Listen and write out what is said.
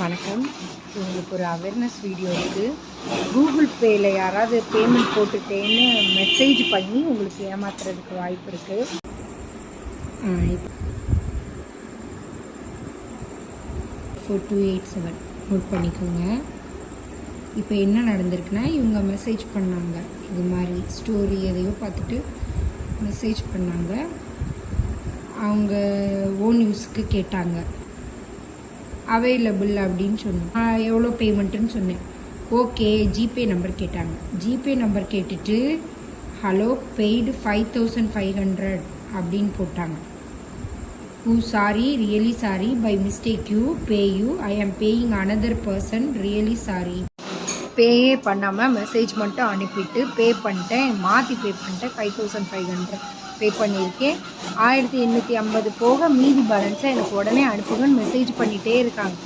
வணக்கம். உங்களுக்கு ஒரு அவேர்னஸ் வீடியோ இருக்குது. கூகுள் பேயில் யாராவது பேமெண்ட் போட்டுட்டேன்னு மெசேஜ் பண்ணி உங்களுக்கு ஏமாத்துறதுக்கு வாய்ப்பு இருக்குது. 4287 நோட் பண்ணிக்கோங்க. இப்போ என்ன நடந்திருக்குன்னா, இவங்க மெசேஜ் பண்ணாங்க. இது மாதிரி ஸ்டோரி எதையோ பார்த்துட்டு மெசேஜ் பண்ணாங்க. அவங்க ஓன் யூஸுக்கு கேட்டாங்க. அவைலபிள் அப்படின்னு சொன்னேன். எவ்வளோ பேமெண்ட்டுன்னு சொன்னேன். ஓகே, ஜிபே நம்பர் கேட்டாங்க. ஜிபே நம்பர் கேட்டுட்டு ஹலோ பெய்டு 5500 அப்படின்னு போட்டாங்க. Sorry, really sorry, by mistake you pay you, I am paying another person, really sorry. பேயே பண்ணாமல் மெசேஜ் மட்டும் அனுப்பிட்டு பே பண்ணிட்டேன், மாற்றி பே பண்ணிட்டேன். 5500 பே பண்ணியிருக்கேன். 1850 போக மீதி பேலன்ஸை எனக்கு உடனே அனுப்புங்கன்னு மெசேஜ் பண்ணிகிட்டே இருக்காங்க.